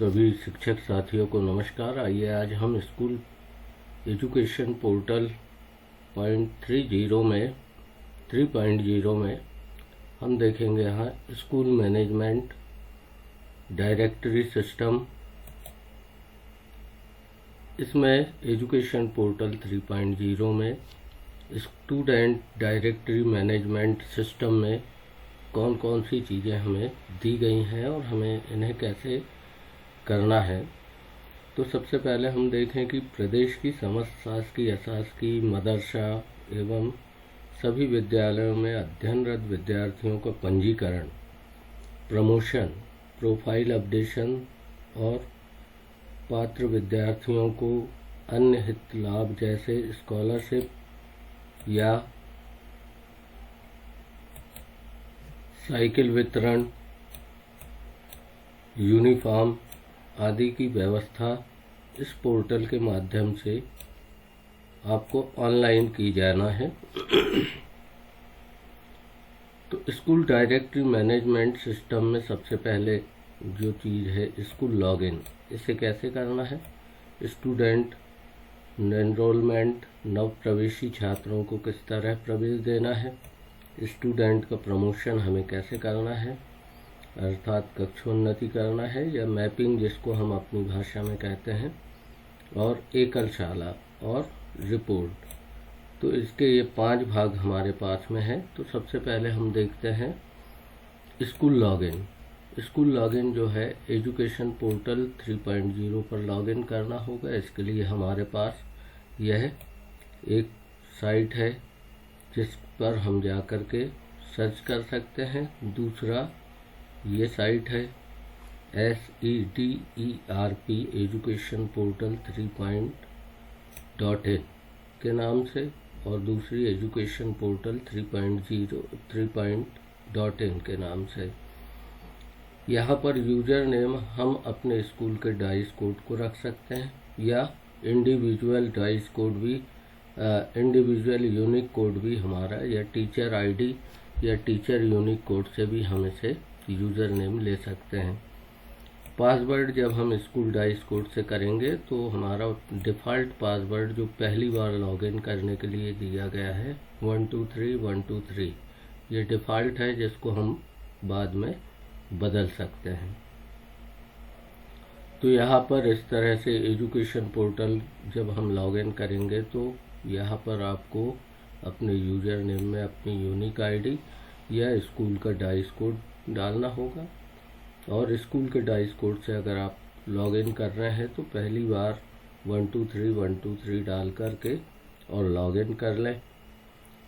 सभी शिक्षक साथियों को नमस्कार। आइए आज हम स्कूल एजुकेशन पोर्टल 3.0 में हम देखेंगे यहाँ स्कूल मैनेजमेंट डायरेक्टरी सिस्टम। इसमें एजुकेशन पोर्टल 3.0 में स्टूडेंट डायरेक्टरी मैनेजमेंट सिस्टम में कौन कौन सी चीज़ें हमें दी गई हैं और हमें इन्हें कैसे करना है। तो सबसे पहले हम देखें कि प्रदेश की समस्त शासकीय अशासकीय मदरसा एवं सभी विद्यालयों में अध्ययनरत विद्यार्थियों का पंजीकरण, प्रमोशन, प्रोफाइल अपडेशन और पात्र विद्यार्थियों को अन्य हित लाभ जैसे स्कॉलरशिप या साइकिल वितरण, यूनिफॉर्म आदि की व्यवस्था इस पोर्टल के माध्यम से आपको ऑनलाइन की जाना है। तो स्कूल डायरेक्टरी मैनेजमेंट सिस्टम में सबसे पहले जो चीज़ है स्कूल लॉगिन, इसे कैसे करना है। स्टूडेंट एनरोलमेंट, नव प्रवेशी छात्रों को किस तरह प्रवेश देना है, स्टूडेंट का प्रमोशन हमें कैसे करना है अर्थात कक्षोन्नति करना है या मैपिंग जिसको हम अपनी भाषा में कहते हैं, और एकल शाला और रिपोर्ट। तो इसके ये 5 भाग हमारे पास में है। तो सबसे पहले हम देखते हैं स्कूल लॉगिन। स्कूल लॉगिन जो है एजुकेशन पोर्टल 3.0 पर लॉगिन करना होगा। इसके लिए हमारे पास यह एक साइट है जिस पर हम जा कर के सर्च कर सकते हैं। दूसरा ये साइट है SEDERP एजुकेशन पोर्टल 3.in के नाम से, और दूसरी एजुकेशन पोर्टल 3.in के नाम से। यहाँ पर यूजर नेम हम अपने स्कूल के डाइस कोड को रख सकते हैं या इंडिविजुअल डाइस कोड भी, इंडिविजुअल यूनिक कोड भी हमारा, या टीचर आईडी या टीचर यूनिक कोड से भी हम इसे यूज़र नेम ले सकते हैं। पासवर्ड जब हम स्कूल डाइस कोड से करेंगे तो हमारा डिफ़ॉल्ट पासवर्ड जो पहली बार लॉगिन करने के लिए दिया गया है 123123, ये डिफ़ॉल्ट है जिसको हम बाद में बदल सकते हैं। तो यहाँ पर इस तरह से एजुकेशन पोर्टल जब हम लॉगिन करेंगे तो यहाँ पर आपको अपने यूज़र नेम में अपनी यूनिक आईडी या स्कूल का डाइस कोड डालना होगा। और स्कूल के डाइस कोड से अगर आप लॉगिन कर रहे हैं तो पहली बार 123123 डाल करके और लॉगिन कर लें।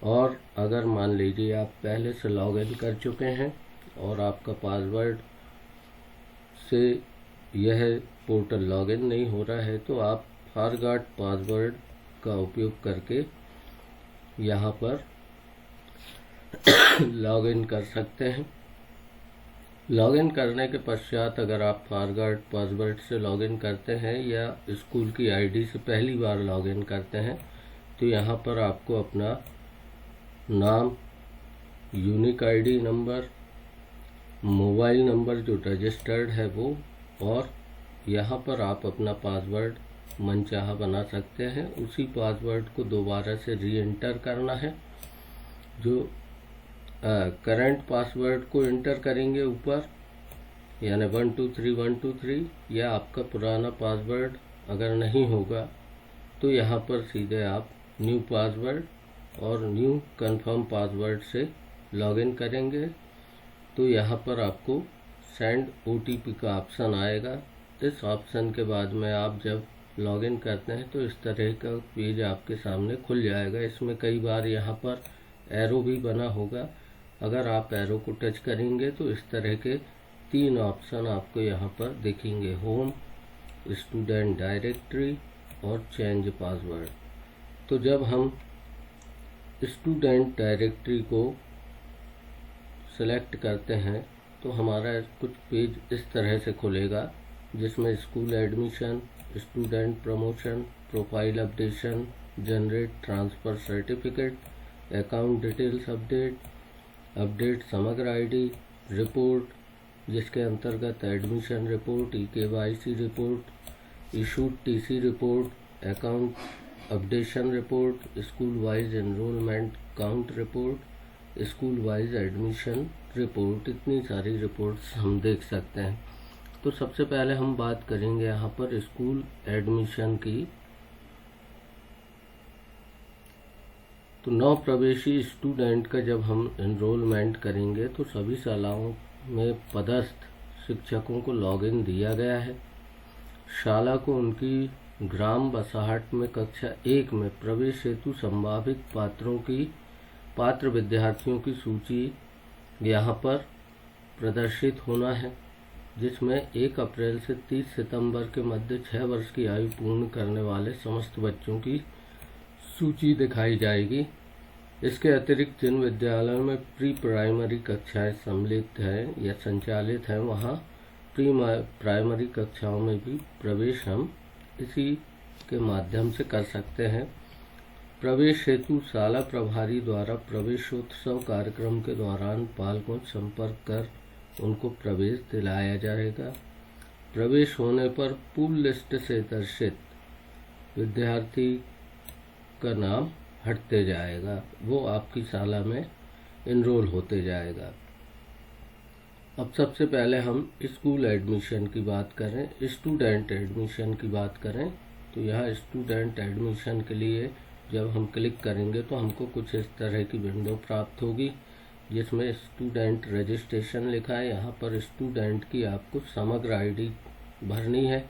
और अगर मान लीजिए आप पहले से लॉगिन कर चुके हैं और आपका पासवर्ड से यह पोर्टल लॉगिन नहीं हो रहा है तो आप फॉरगॉट पासवर्ड का उपयोग करके यहाँ पर लॉगिन कर सकते हैं। लॉगिन करने के पश्चात अगर आप फॉरगॉट पासवर्ड से लॉगिन करते हैं या स्कूल की आईडी से पहली बार लॉगिन करते हैं तो यहाँ पर आपको अपना नाम, unique ID number, mobile number जो रजिस्टर्ड है वो, और यहाँ पर आप अपना पासवर्ड मनचाहा बना सकते हैं। उसी पासवर्ड को दोबारा से री एंटर करना है। जो करंट पासवर्ड को एंटर करेंगे ऊपर, यानी 123123, या आपका पुराना पासवर्ड अगर नहीं होगा तो यहाँ पर सीधे आप न्यू पासवर्ड और न्यू कंफर्म पासवर्ड से लॉगिन करेंगे तो यहाँ पर आपको सेंड OTP का ऑप्शन आएगा। इस ऑप्शन के बाद में आप जब लॉगिन करते हैं तो इस तरह का पेज आपके सामने खुल जाएगा। इसमें कई बार यहाँ पर एरो भी बना होगा। अगर आप एरो को टच करेंगे तो इस तरह के 3 ऑप्शन आपको यहाँ पर दिखेंगे, होम, स्टूडेंट डायरेक्टरी और चेंज पासवर्ड। तो जब हम स्टूडेंट डायरेक्टरी को सेलेक्ट करते हैं तो हमारा कुछ पेज इस तरह से खुलेगा जिसमें school admission, student promotion, profile updation, generate transfer certificate, account details update समग्र आईडी, रिपोर्ट, जिसके अंतर्गत admission report, KYC report, issued TC report, account updation report, school wise enrolment count report, school wise admission report, इतनी सारी reports हम देख सकते हैं। तो सबसे पहले हम बात करेंगे यहाँ पर स्कूल एडमिशन की। तो नव प्रवेशी स्टूडेंट का जब हम एनरोलमेंट करेंगे तो सभी शालाओं में पदस्थ शिक्षकों को लॉगिन दिया गया है। शाला को उनकी ग्राम बसाहट में कक्षा 1 में प्रवेश हेतु संभावित पात्र विद्यार्थियों की सूची यहाँ पर प्रदर्शित होना है, जिसमें 1 अप्रैल से 30 सितंबर के मध्य 6 वर्ष की आयु पूर्ण करने वाले समस्त बच्चों की सूची दिखाई जाएगी। इसके अतिरिक्त जिन विद्यालयों में प्री प्राइमरी कक्षाएं सम्मिलित हैं या संचालित हैं, वहां प्री प्राइमरी कक्षाओं में भी प्रवेश हम इसी के माध्यम से कर सकते हैं। प्रवेश हेतु शाला प्रभारी द्वारा प्रवेशोत्सव कार्यक्रम के दौरान पालकों से संपर्क कर उनको प्रवेश दिलाया जाएगा। प्रवेश होने पर पूल लिस्ट से दर्शित विद्यार्थी का नाम हटते जाएगा, वो आपकी शाला में एनरोल होते जाएगा। अब सबसे पहले हम स्कूल एडमिशन की बात करें, स्टूडेंट एडमिशन की बात करें। तो यहाँ स्टूडेंट एडमिशन के लिए जब हम क्लिक करेंगे तो हमको कुछ इस तरह की विंडो प्राप्त होगी, जिसमें स्टूडेंट रजिस्ट्रेशन लिखा है। यहाँ पर स्टूडेंट की आपको समग्र आईडी भरनी है।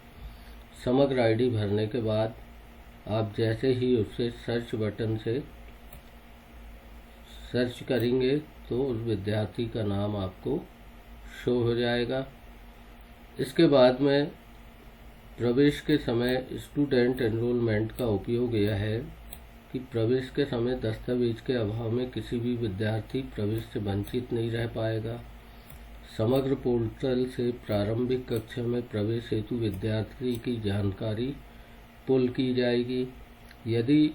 समग्र आईडी भरने के बाद आप जैसे ही उसे सर्च बटन से सर्च करेंगे तो उस विद्यार्थी का नाम आपको शो हो जाएगा। इसके बाद में प्रवेश के समय स्टूडेंट एनरोलमेंट का उपयोग यह है कि प्रवेश के समय दस्तावेज के अभाव में किसी भी विद्यार्थी प्रवेश से वंचित नहीं रह पाएगा। समग्र पोर्टल से प्रारंभिक कक्षा में प्रवेश हेतु विद्यार्थी की जानकारी पुल की जाएगी। यदि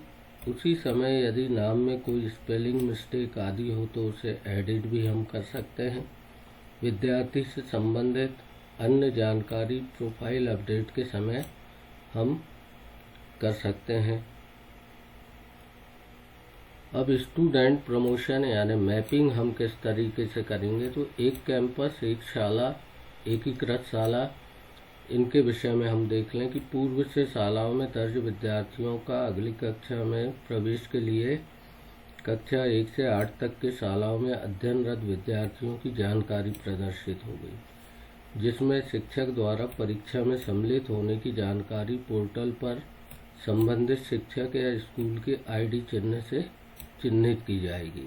उसी समय यदि नाम में कोई स्पेलिंग मिस्टेक आदि हो तो उसे एडिट भी हम कर सकते हैं। विद्यार्थी से संबंधित अन्य जानकारी प्रोफाइल अपडेट के समय हम कर सकते हैं। अब स्टूडेंट प्रमोशन यानी मैपिंग हम किस तरीके से करेंगे, तो एक कैंपस, एक शाला, एकीकृत शाला, इनके विषय में हम देख लें कि पूर्व से शालाओं में दर्ज विद्यार्थियों का अगली कक्षा में प्रवेश के लिए कक्षा 1 से 8 तक के शालाओं में अध्ययनरत विद्यार्थियों की जानकारी प्रदर्शित हो गई, जिसमें शिक्षक द्वारा परीक्षा में सम्मिलित होने की जानकारी पोर्टल पर संबंधित शिक्षक या स्कूल के आईडी चिन्ह से चिन्हित की जाएगी।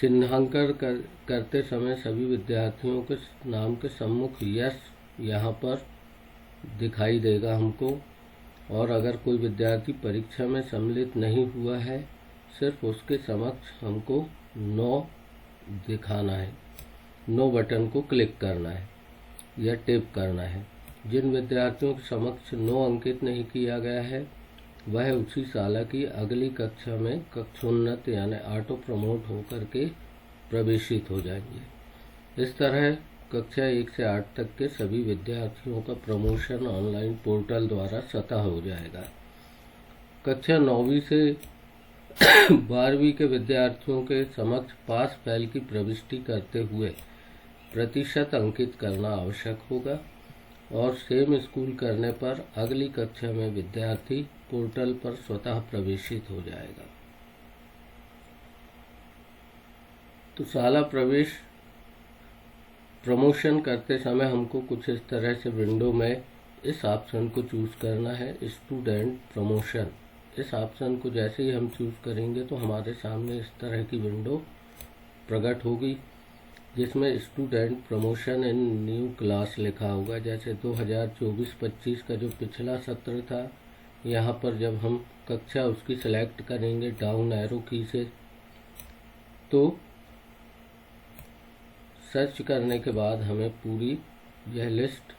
चिन्हांकन करते समय सभी विद्यार्थियों के नाम के सम्मुख यस यहाँ पर दिखाई देगा हमको, और अगर कोई विद्यार्थी परीक्षा में सम्मिलित नहीं हुआ है, सिर्फ उसके समक्ष हमको नो दिखाना है, नो बटन को क्लिक करना है या टैप करना है। जिन विद्यार्थियों के समक्ष नो अंकित नहीं किया गया है, वह उसी शाला की अगली कक्षा में कक्षोन्नत यानी ऑटो प्रमोट होकर के प्रवेशित हो जाएंगे। इस तरह कक्षा 1 से 8 तक के सभी विद्यार्थियों का प्रमोशन ऑनलाइन पोर्टल द्वारा स्वतः हो जाएगा। कक्षा 9वीं से 12वीं के विद्यार्थियों के समक्ष पास फेल की प्रविष्टि करते हुए प्रतिशत अंकित करना आवश्यक होगा, और सेम स्कूल करने पर अगली कक्षा में विद्यार्थी पोर्टल पर स्वतः प्रवेशित हो जाएगा। तो शाला प्रवेश प्रमोशन करते समय हमको कुछ इस तरह से विंडो में इस ऑप्शन को चूज़ करना है, स्टूडेंट प्रमोशन। इस ऑप्शन को जैसे ही हम चूज़ करेंगे तो हमारे सामने इस तरह की विंडो प्रकट होगी, जिसमें स्टूडेंट प्रमोशन इन न्यू क्लास लिखा होगा। जैसे 2024-25 का जो पिछला सत्र था, यहाँ पर जब हम कक्षा उसकी सेलेक्ट करेंगे डाउन एरो की से, तो सर्च करने के बाद हमें पूरी यह लिस्ट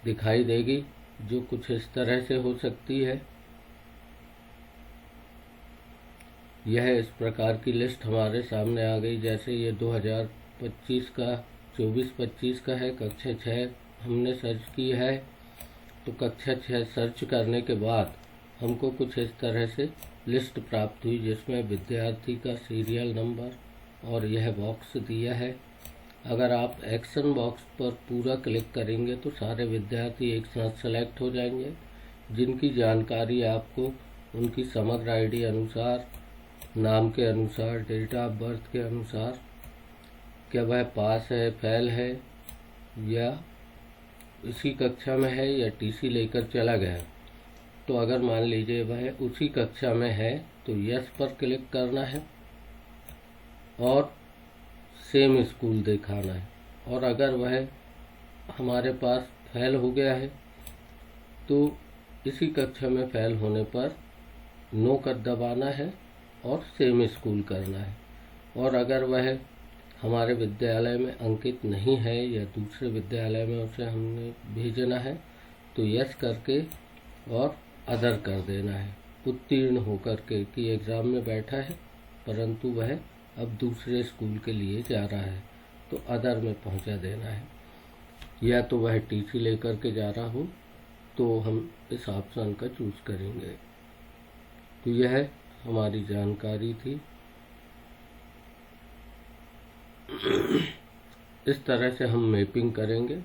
दिखाई देगी, जो कुछ इस तरह से हो सकती है। यह इस प्रकार की लिस्ट हमारे सामने आ गई। जैसे ये 2025 का 2024-25 का है। कक्षा 6 हमने सर्च की है। तो कक्षा 6 सर्च करने के बाद हमको कुछ इस तरह से लिस्ट प्राप्त हुई, जिसमें विद्यार्थी का सीरियल नंबर और यह बॉक्स दिया है। अगर आप एक्शन बॉक्स पर पूरा क्लिक करेंगे तो सारे विद्यार्थी एक साथ सेलेक्ट हो जाएंगे, जिनकी जानकारी आपको उनकी समग्र आईडी अनुसार, नाम के अनुसार, डेट ऑफ बर्थ के अनुसार, क्या वह पास है, फेल है, या इसी कक्षा में है, या टीसी लेकर चला गया। तो अगर मान लीजिए वह उसी कक्षा में है तो यस पर क्लिक करना है और सेम स्कूल दिखाना है। और अगर वह हमारे पास फेल हो गया है तो इसी कक्षा में फेल होने पर नो कर दबाना है और सेम स्कूल करना है। और अगर वह हमारे विद्यालय में अंकित नहीं है या दूसरे विद्यालय में उसे हमने भेजना है तो यस करके और अदर कर देना है, उत्तीर्ण होकर के, कि एग्ज़ाम में बैठा है परंतु वह अब दूसरे स्कूल के लिए जा रहा है तो अदर में पहुंचा देना है। या तो वह टीसी लेकर के जा रहा हो तो हम इस ऑप्शन का चूज़ करेंगे। तो यह हमारी जानकारी थी। इस तरह से हम मैपिंग करेंगे।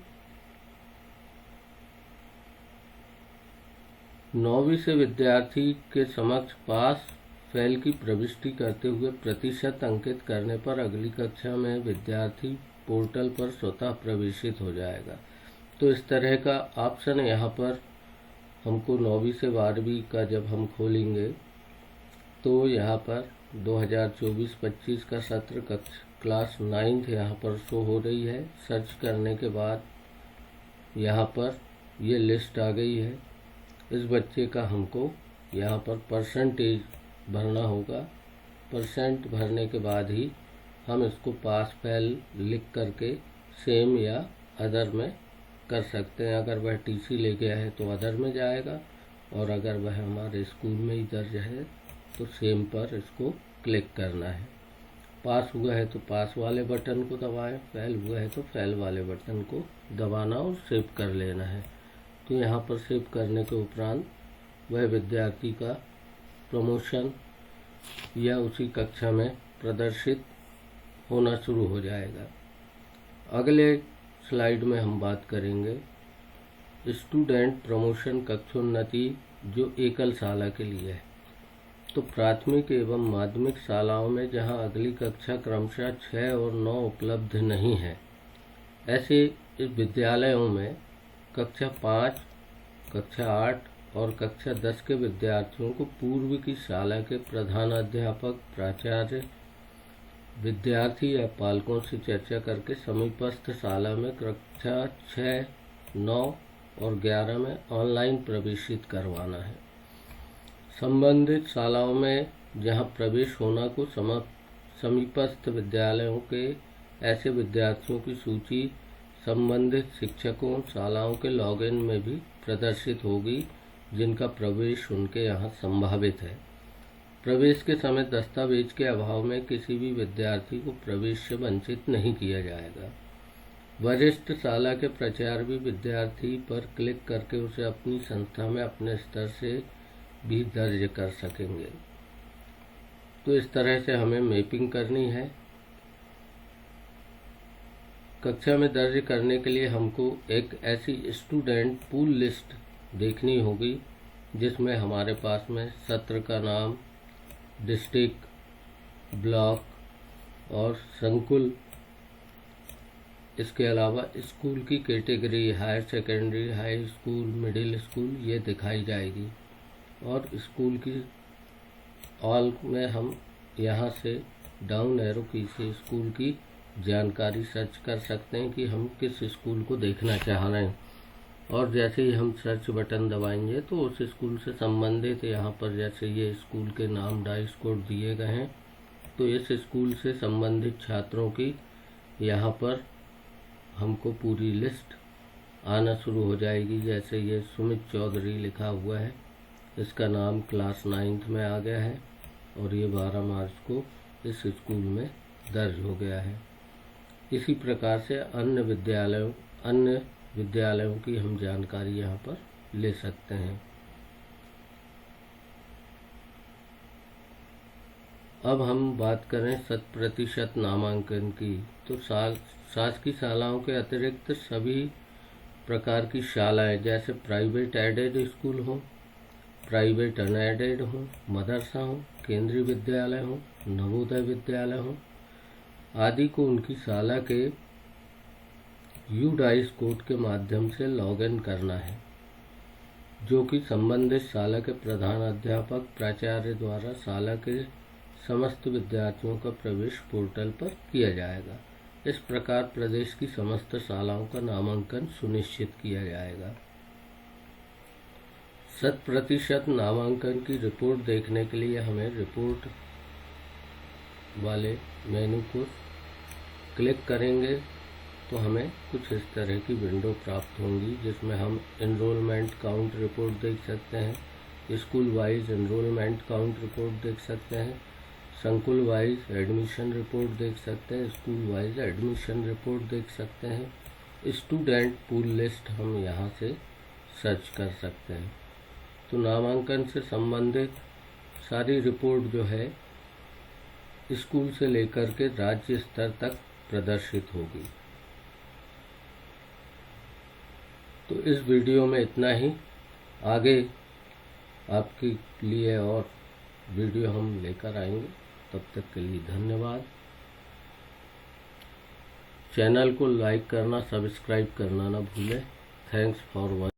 9वीं से विद्यार्थी के समक्ष पास फेल की प्रविष्टि करते हुए प्रतिशत अंकित करने पर अगली कक्षा में विद्यार्थी पोर्टल पर स्वतः प्रवेशित हो जाएगा। तो इस तरह का ऑप्शन यहाँ पर हमको 9वीं से 12वीं का जब हम खोलेंगे तो यहाँ पर 2024-25 का सत्र क्लास 9th यहाँ पर शो हो रही है। सर्च करने के बाद यहाँ पर ये लिस्ट आ गई है। इस बच्चे का हमको यहाँ पर परसेंटेज भरना होगा। परसेंट भरने के बाद ही हम इसको पास फेल लिख करके सेम या अदर में कर सकते हैं। अगर वह टीसी ले गया है तो अदर में जाएगा, और अगर वह हमारे स्कूल में ही दर्ज है तो सेम पर इसको क्लिक करना है। पास हुआ है तो पास वाले बटन को दबाएं, फेल हुआ है तो फेल वाले बटन को दबाना और सेव कर लेना है। तो यहाँ पर सेव करने के उपरांत वह विद्यार्थी का प्रमोशन या उसी कक्षा में प्रदर्शित होना शुरू हो जाएगा। अगले स्लाइड में हम बात करेंगे स्टूडेंट प्रमोशन कक्षोन्नति, जो एकल शाला के लिए है। तो प्राथमिक एवं माध्यमिक शालाओं में जहां अगली कक्षा क्रमशः 6 और 9 उपलब्ध नहीं है, ऐसे इस विद्यालयों में कक्षा 5, कक्षा 8 और कक्षा 10 के विद्यार्थियों को पूर्व की शाला के प्रधानाध्यापक, प्राचार्य, विद्यार्थी या पालकों से चर्चा करके समीपस्थ शाला में कक्षा 6, 9 और 11 में ऑनलाइन प्रवेशित करवाना है। संबंधित शालाओं में जहां प्रवेश होना को समीपस्थ विद्यालयों के ऐसे विद्यार्थियों की सूची संबंधित शिक्षकों शालाओं के लॉगिन में भी प्रदर्शित होगी, जिनका प्रवेश उनके यहाँ संभावित है। प्रवेश के समय दस्तावेज के अभाव में किसी भी विद्यार्थी को प्रवेश से वंचित नहीं किया जाएगा। वरिष्ठ शाला के प्राचार्य भी विद्यार्थी पर क्लिक करके उसे अपनी संस्था में अपने स्तर से भी दर्ज कर सकेंगे। तो इस तरह से हमें मैपिंग करनी है। कक्षा में दर्ज करने के लिए हमको एक ऐसी स्टूडेंट पूल लिस्ट देखनी होगी जिसमें हमारे पास में सत्र का नाम, डिस्ट्रिक्ट, ब्लॉक और संकुल, इसके अलावा स्कूल की category, higher secondary, high school, middle school, ये दिखाई जाएगी। और स्कूल की ऑल में हम यहाँ से डाउन एरो की से स्कूल की जानकारी सर्च कर सकते हैं कि हम किस स्कूल को देखना चाह रहे हैं। और जैसे ही हम सर्च बटन दबाएंगे तो उस स्कूल से संबंधित यहाँ पर जैसे ये स्कूल के नाम डाइस कोड दिए गए हैं, तो इस स्कूल से संबंधित छात्रों की यहाँ पर हमको पूरी लिस्ट आना शुरू हो जाएगी। जैसे ये सुमित चौधरी लिखा हुआ है, इसका नाम क्लास 9th में आ गया है, और ये 12 मार्च को इस स्कूल में दर्ज हो गया है। इसी प्रकार से अन्य विद्यालयों की हम जानकारी यहाँ पर ले सकते हैं। अब हम बात करें 100% नामांकन की, तो शासकीय शालाओं के अतिरिक्त सभी प्रकार की शालाएं, जैसे प्राइवेट एडेड स्कूल हो, प्राइवेट अनएडेड हो, मदरसा हो, केंद्रीय विद्यालय हो, नवोदय विद्यालय हो आदि को उनकी शाला के UDICE कोड के माध्यम से लॉगिन करना है, जो कि संबंधित शाला के प्रधान अध्यापक प्राचार्य द्वारा शाला के समस्त विद्यार्थियों का प्रवेश पोर्टल पर किया जाएगा। इस प्रकार प्रदेश की समस्त शालाओं का नामांकन सुनिश्चित किया जाएगा। 100% नामांकन की रिपोर्ट देखने के लिए हमें रिपोर्ट वाले मेनू को क्लिक करेंगे तो हमें कुछ इस तरह की विंडो प्राप्त होंगी, जिसमें हम एनरोलमेंट काउंट रिपोर्ट देख सकते हैं, school wise enrolment count report देख सकते हैं, संकुल वाइज एडमिशन रिपोर्ट देख सकते हैं, स्कूल वाइज एडमिशन रिपोर्ट देख सकते हैं, स्टूडेंट पूल लिस्ट हम यहाँ से सर्च कर सकते हैं। तो नामांकन से संबंधित सारी रिपोर्ट जो है स्कूल से लेकर के राज्य स्तर तक प्रदर्शित होगी। तो इस वीडियो में इतना ही। आगे आपके लिए और वीडियो हम लेकर आएंगे। तब तक के लिए धन्यवाद। चैनल को लाइक करना, सब्सक्राइब करना ना भूलें। Thanks for watching.